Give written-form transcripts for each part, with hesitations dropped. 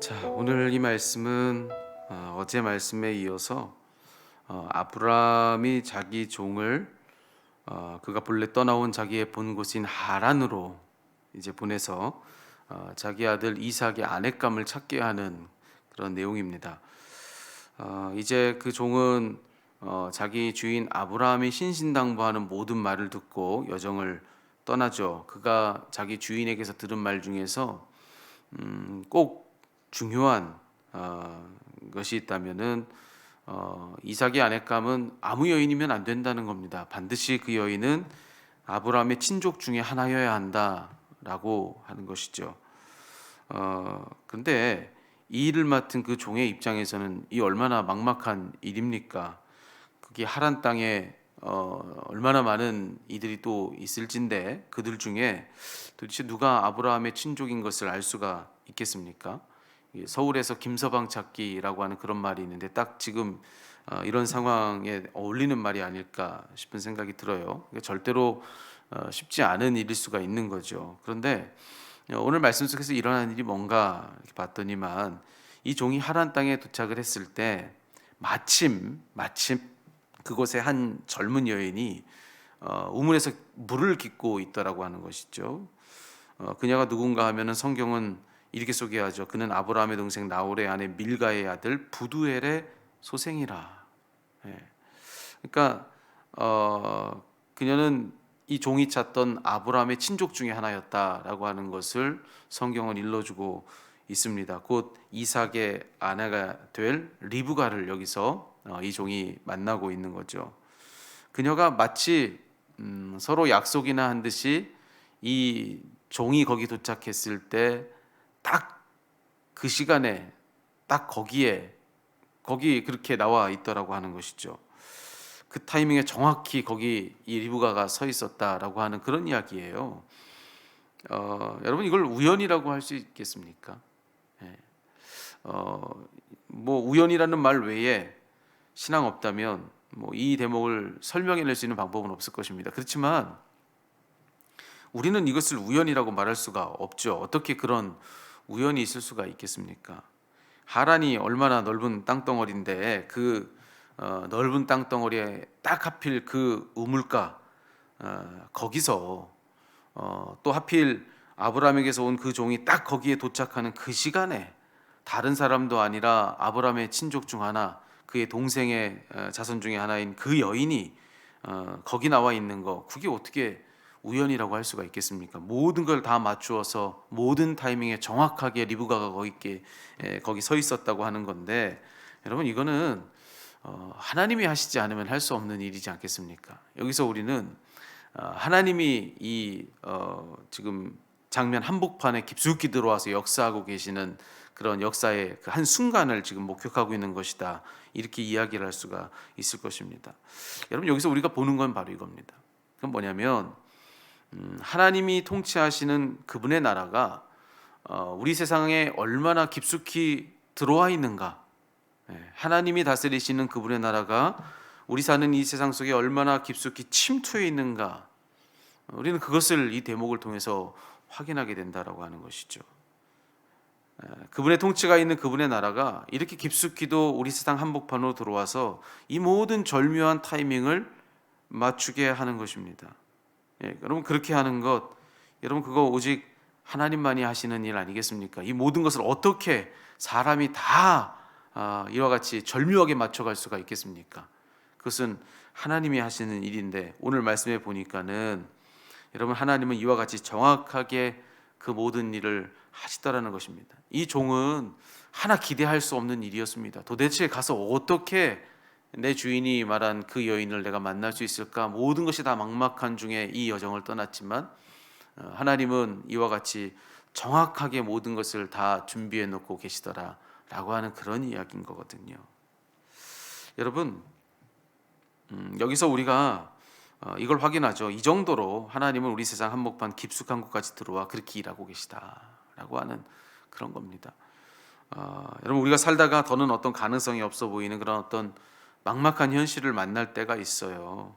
자, 오늘 이 말씀은 어제 말씀에 이어서 아브라함이 자기 종을 그가 본래 떠나온 자기의 본 곳인 하란으로 이제 보내서 자기 아들 이삭의 아내감을 찾게 하는 그런 내용입니다. 이제 그 종은 자기 주인 아브라함이 신신당부하는 모든 말을 듣고 여정을 떠나죠. 그가 자기 주인에게서 들은 말 중에서 꼭 중요한 것이 있다면은 이삭의 아내감은 아무 여인이면 안 된다는 겁니다. 반드시 그 여인은 아브라함의 친족 중에 하나여야 한다라고 하는 것이죠. 근데 이 일을 맡은 그 종의 입장에서는 이 얼마나 막막한 일입니까? 그게 하란 땅에 얼마나 많은 이들이 또 있을진데 그들 중에 도대체 누가 아브라함의 친족인 것을 알 수가 있겠습니까? 서울에서 김서방 찾기라고 하는 그런 말이 있는데 딱 지금 이런 상황에 어울리는 말이 아닐까 싶은 생각이 들어요. 절대로 쉽지 않은 일일 수가 있는 거죠. 그런데 오늘 말씀 속에서 일어난 일이 뭔가 이렇게 봤더니만 이 종이 하란 땅에 도착을 했을 때 마침 그곳에 한 젊은 여인이 우물에서 물을 깃고 있더라고 하는 것이죠. 그녀가 누군가 하면은 성경은 이렇게 소개하죠. 그는 아브라함의 동생 나홀의 아내 밀가의 아들 부두엘의 소생이라. 예. 그러니까 그녀는 이 종이 찾던 아브라함의 친족 중에 하나였다라고 하는 것을 성경은 일러주고 있습니다. 곧 이삭의 아내가 될 리브가를 여기서 이 종이 만나고 있는 거죠. 그녀가 마치 서로 약속이나 한 듯이 이 종이 거기 도착했을 때 딱 그 시간에 딱 거기 그렇게 나와 있더라고 하는 것이죠. 그 타이밍에 정확히 거기 이 리브가가 서 있었다라고 하는 그런 이야기예요. 여러분 이걸 우연이라고 할 수 있겠습니까? 예. 뭐 우연이라는 말 외에 신앙 없다면 뭐 이 대목을 설명해낼 수 있는 방법은 없을 것입니다. 그렇지만 우리는 이것을 우연이라고 말할 수가 없죠. 어떻게 그런 우연이 있을 수가 있겠습니까? 하란이 얼마나 넓은 땅덩어리인데 그 넓은 땅덩어리에 딱 하필 그 우물가 거기서 또 하필 아브라함에게서 온 그 종이 딱 거기에 도착하는 그 시간에 다른 사람도 아니라 아브라함의 친족 중 하나 그의 동생의 자손 중에 하나인 그 여인이 거기 나와 있는 거 그게 어떻게 우연이라고 할 수가 있겠습니까? 모든 걸 다 맞추어서 모든 타이밍에 정확하게 리브가가 거기 서 있었다고 하는 건데 여러분 이거는 하나님이 하시지 않으면 할 수 없는 일이지 않겠습니까? 여기서 우리는 하나님이 이 지금 장면 한복판에 깊숙이 들어와서 역사하고 계시는 그런 역사의 그 한 순간을 지금 목격하고 있는 것이다. 이렇게 이야기를 할 수가 있을 것입니다. 여러분 여기서 우리가 보는 건 바로 이겁니다. 그건 뭐냐면 하나님이 통치하시는 그분의 나라가 우리 세상에 얼마나 깊숙이 들어와 있는가, 하나님이 다스리시는 그분의 나라가 우리 사는 이 세상 속에 얼마나 깊숙이 침투해 있는가, 우리는 그것을 이 대목을 통해서 확인하게 된다라고 하는 것이죠. 그분의 통치가 있는 그분의 나라가 이렇게 깊숙이도 우리 세상 한복판으로 들어와서 이 모든 절묘한 타이밍을 맞추게 하는 것입니다. 여러분 그렇게 하는 것, 여러분 그거 오직 하나님만이 하시는 일 아니겠습니까? 이 모든 것을 어떻게 사람이 다 이와 같이 절묘하게 맞춰갈 수가 있겠습니까? 그것은 하나님이 하시는 일인데 오늘 말씀에 보니까는 여러분 하나님은 이와 같이 정확하게 그 모든 일을 하시더라는 것입니다. 이 종은 하나 기대할 수 없는 일이었습니다. 도대체 가서 어떻게 내 주인이 말한 그 여인을 내가 만날 수 있을까? 모든 것이 다 막막한 중에 이 여정을 떠났지만 하나님은 이와 같이 정확하게 모든 것을 다 준비해 놓고 계시더라라고 하는 그런 이야기인 거거든요. 여러분 여기서 우리가 이걸 확인하죠. 이 정도로 하나님은 우리 세상 한복판 깊숙한 곳까지 들어와 그렇게 일하고 계시다라고 하는 그런 겁니다. 여러분 우리가 살다가 더는 어떤 가능성이 없어 보이는 그런 어떤 막막한 현실을 만날 때가 있어요.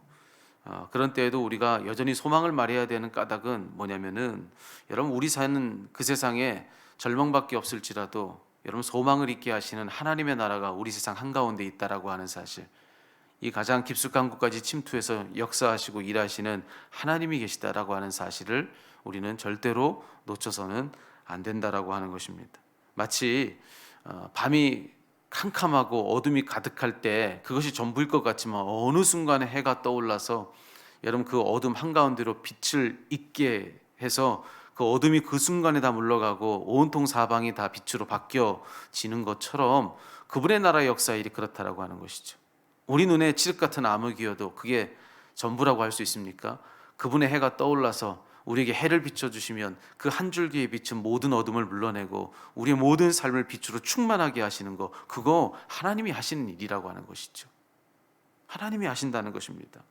그런 때에도 우리가 여전히 소망을 말해야 되는 까닭은 뭐냐면은, 여러분 우리 사는 그 세상에 절망밖에 없을지라도 여러분 소망을 있게 하시는 하나님의 나라가 우리 세상 한가운데 있다라고 하는 사실, 이 가장 깊숙한 곳까지 침투해서 역사하시고 일하시는 하나님이 계시다라고 하는 사실을 우리는 절대로 놓쳐서는 안 된다라고 하는 것입니다. 마치 밤이 캄캄하고 어둠이 가득할 때 그것이 전부일 것 같지만 어느 순간에 해가 떠올라서 여러분 그 어둠 한가운데로 빛을 있게 해서 그 어둠이 그 순간에 다 물러가고 온통 사방이 다 빛으로 바뀌어지는 것처럼 그분의 나라의 역사의 일이 그렇다라고 하는 것이죠. 우리 눈에 칠흑 같은 암흑이어도 그게 전부라고 할 수 있습니까? 그분의 해가 떠올라서 우리에게 해를 비춰주시면 그 한 줄기의 빛은 모든 어둠을 물러내고 우리의 모든 삶을 빛으로 충만하게 하시는 거, 그거 하나님이 하시는 일이라고 하는 것이죠. 하나님이 하신다는 것입니다.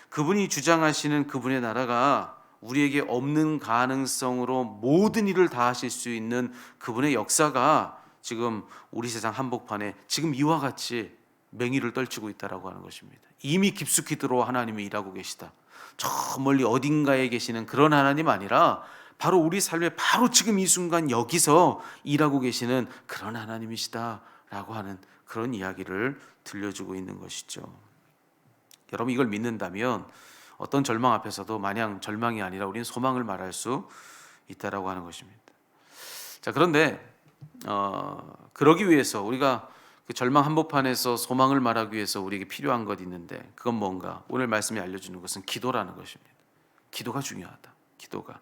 그분이 주장하시는 그분의 나라가 우리에게 없는 가능성으로 모든 일을 다 하실 수 있는 그분의 역사가 지금 우리 세상 한복판에 지금 이와 같이 맹위를 떨치고 있다라고 하는 것입니다. 이미 깊숙이 들어와 하나님이 일하고 계시다. 저 멀리 어딘가에 계시는 그런 하나님 아니라 바로 우리 삶에 바로 지금 이 순간 여기서 일하고 계시는 그런 하나님이시다라고 하는 그런 이야기를 들려주고 있는 것이죠. 여러분 이걸 믿는다면 어떤 절망 앞에서도 마냥 절망이 아니라 우리는 소망을 말할 수 있다라고 하는 것입니다. 자, 그런데 그러기 위해서 우리가 그 절망 한복판에서 소망을 말하기 위해서 우리에게 필요한 것 있는데, 그건 뭔가? 오늘 말씀이 알려주는 것은 기도라는 것입니다. 기도가 중요하다. 기도가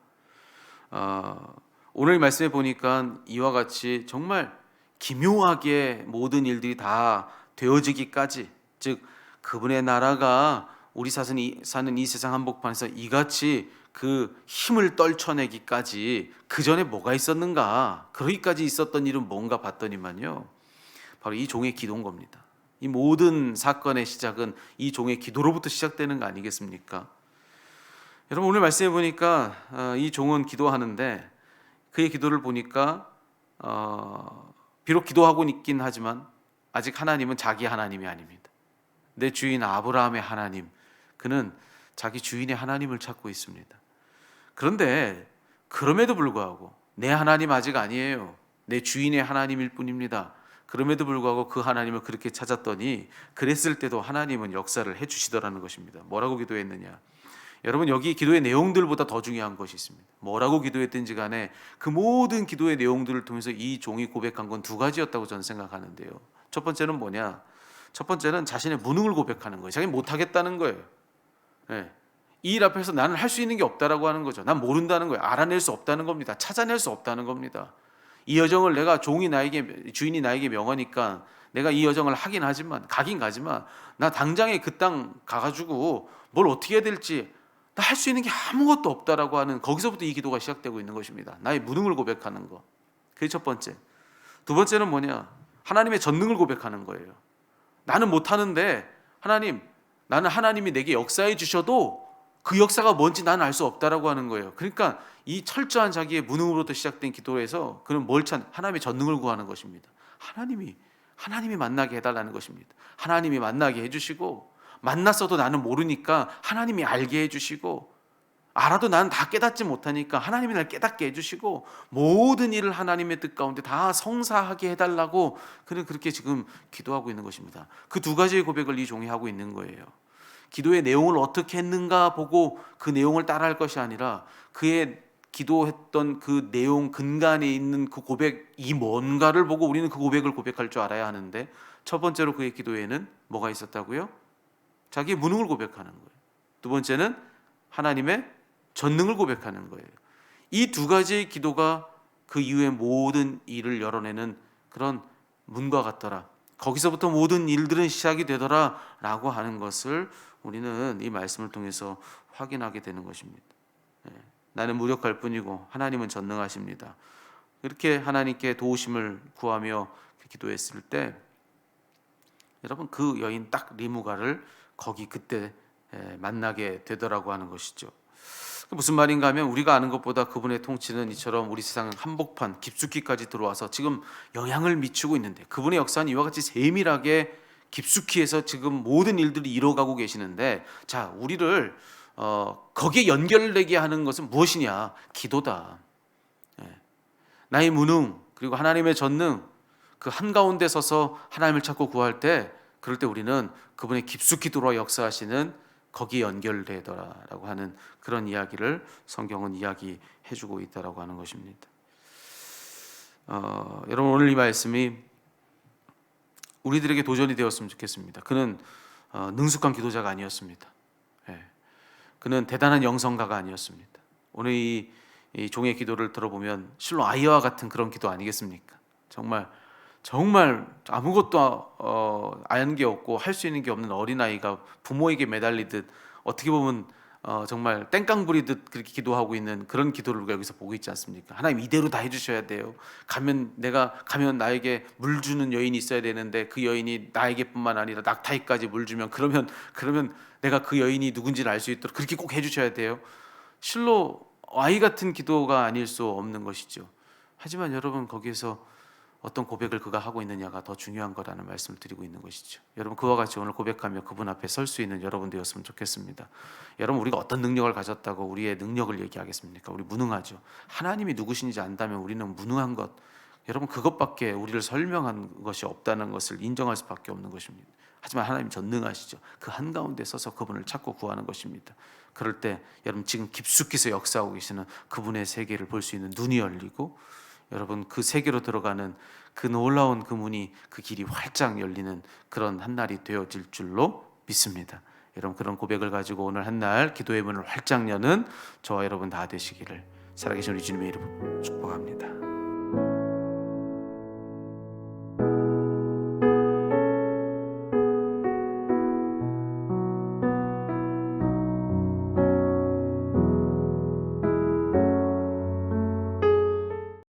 오늘 말씀에 보니까 이와 같이 정말 기묘하게 모든 일들이 다 되어지기까지, 즉 그분의 나라가 우리 사는 이 세상 한복판에서 이같이 그 힘을 떨쳐내기까지 그 전에 뭐가 있었는가, 그러기까지 있었던 일은 뭔가 봤더니만요, 바로 이 종의 기도인 겁니다. 이 모든 사건의 시작은 이 종의 기도로부터 시작되는 거 아니겠습니까? 여러분 오늘 말씀해 보니까 이 종은 기도하는데 그의 기도를 보니까 비록 기도하고 있긴 하지만 아직 하나님은 자기 하나님이 아닙니다. 내 주인 아브라함의 하나님, 그는 자기 주인의 하나님을 찾고 있습니다. 그런데 그럼에도 불구하고 내 하나님 아직 아니에요. 내 주인의 하나님일 뿐입니다. 그럼에도 불구하고 그 하나님을 그렇게 찾았더니 그랬을 때도 하나님은 역사를 해주시더라는 것입니다. 뭐라고 기도했느냐? 여러분 여기 기도의 내용들보다 더 중요한 것이 있습니다. 뭐라고 기도했든지 간에 그 모든 기도의 내용들을 통해서 이 종이 고백한 건 두 가지였다고 저는 생각하는데요. 첫 번째는 뭐냐? 첫 번째는 자신의 무능을 고백하는 거예요. 자기는 못하겠다는 거예요. 네. 이 일 앞에서 나는 할 수 있는 게 없다라고 하는 거죠. 난 모른다는 거예요. 알아낼 수 없다는 겁니다. 찾아낼 수 없다는 겁니다. 이 여정을 내가 주인이 나에게 명하니까 내가 이 여정을 하긴 하지만 가긴 가지만 나 당장에 그 땅 가가지고 뭘 어떻게 해야 될지 나 할 수 있는 게 아무것도 없다라고 하는, 거기서부터 이 기도가 시작되고 있는 것입니다. 나의 무능을 고백하는 거. 그게 첫 번째. 두 번째는 뭐냐? 하나님의 전능을 고백하는 거예요. 나는 못하는데 하나님, 나는 하나님이 내게 역사해 주셔도 그 역사가 뭔지 나는 알 수 없다라고 하는 거예요. 그러니까 이 철저한 자기의 무능으로부터 시작된 기도에서 그는 뭘 하나님의 전능을 구하는 것입니다. 하나님이 만나게 해달라는 것입니다. 하나님이 만나게 해주시고, 만났어도 나는 모르니까 하나님이 알게 해주시고, 알아도 나는 다 깨닫지 못하니까 하나님이 날 깨닫게 해주시고, 모든 일을 하나님의 뜻 가운데 다 성사하게 해달라고 그는 그렇게 지금 기도하고 있는 것입니다. 그 두 가지의 고백을 이 종이 하고 있는 거예요. 기도의 내용을 어떻게 했는가 보고 그 내용을 따라할 것이 아니라 그의 기도했던 그 내용 근간에 있는 그 고백이 뭔가를 보고 우리는 그 고백을 고백할 줄 알아야 하는데, 첫 번째로 그의 기도에는 뭐가 있었다고요? 자기의 무능을 고백하는 거예요. 두 번째는 하나님의 전능을 고백하는 거예요. 이 두 가지의 기도가 그 이후의 모든 일을 열어내는 그런 문과 같더라. 거기서부터 모든 일들은 시작이 되더라 라고 하는 것을 우리는 이 말씀을 통해서 확인하게 되는 것입니다. 나는 무력할 뿐이고 하나님은 전능하십니다. 이렇게 하나님께 도우심을 구하며 기도했을 때 여러분 그 여인 딱 리무가를 거기 그때 만나게 되더라고 하는 것이죠. 무슨 말인가 하면 우리가 아는 것보다 그분의 통치는 이처럼 우리 세상 한복판 깊숙이까지 들어와서 지금 영향을 미치고 있는데, 그분의 역사는 이와 같이 세밀하게 깊숙이 해서 지금 모든 일들이 이뤄가고 계시는데, 자, 우리를 거기에 연결되게 하는 것은 무엇이냐? 기도다. 예. 나의 무능 그리고 하나님의 전능, 그 한가운데 서서 하나님을 찾고 구할 때, 그럴 때 우리는 그분의 깊숙이 들어와 역사하시는 거기에 연결되더라라고 하는 그런 이야기를 성경은 이야기해주고 있다라고 하는 것입니다. 여러분, 오늘 이 말씀이 우리들에게 도전이 되었으면 좋겠습니다. 그는 능숙한 기도자가 아니었습니다. 예. 그는 대단한 영성가가 아니었습니다. 오늘 이 종의 기도를 들어보면 실로 아이와 같은 그런 기도 아니겠습니까? 정말 아무것도 아는 게 없고 할 수 있는 게 없는 어린아이가 부모에게 매달리듯, 어떻게 보면 정말 땡깡 부리듯 그렇게 기도하고 있는 그런 기도를 우리가 여기서 보고 있지 않습니까? 하나님, 이대로 다 해주셔야 돼요. 내가 가면 나에게 물 주는 여인이 있어야 되는데 그 여인이 나에게뿐만 아니라 낙타에까지 물 주면, 그러면 내가 그 여인이 누군지를 알 수 있도록 그렇게 꼭 해주셔야 돼요. 실로 아이 같은 기도가 아닐 수 없는 것이죠. 하지만 여러분, 거기에서 어떤 고백을 그가 하고 있느냐가 더 중요한 거라는 말씀을 드리고 있는 것이죠. 여러분, 그와 같이 오늘 고백하며 그분 앞에 설 수 있는 여러분 되었으면 좋겠습니다. 여러분, 우리가 어떤 능력을 가졌다고 우리의 능력을 얘기하겠습니까? 우리 무능하죠. 하나님이 누구신지 안다면 우리는 무능한 것, 여러분, 그것밖에 우리를 설명한 것이 없다는 것을 인정할 수밖에 없는 것입니다. 하지만 하나님 전능하시죠. 그 한가운데 서서 그분을 찾고 구하는 것입니다. 그럴 때 여러분, 지금 깊숙이서 역사하고 계시는 그분의 세계를 볼 수 있는 눈이 열리고, 여러분, 그 세계로 들어가는 그 놀라운 그 문이, 그 길이 활짝 열리는 그런 한 날이 되어질 줄로 믿습니다. 여러분, 그런 고백을 가지고 오늘 한 날 기도의 문을 활짝 여는 저와 여러분 다 되시기를 살아계신 우리 주님의 이름으로 축복합니다.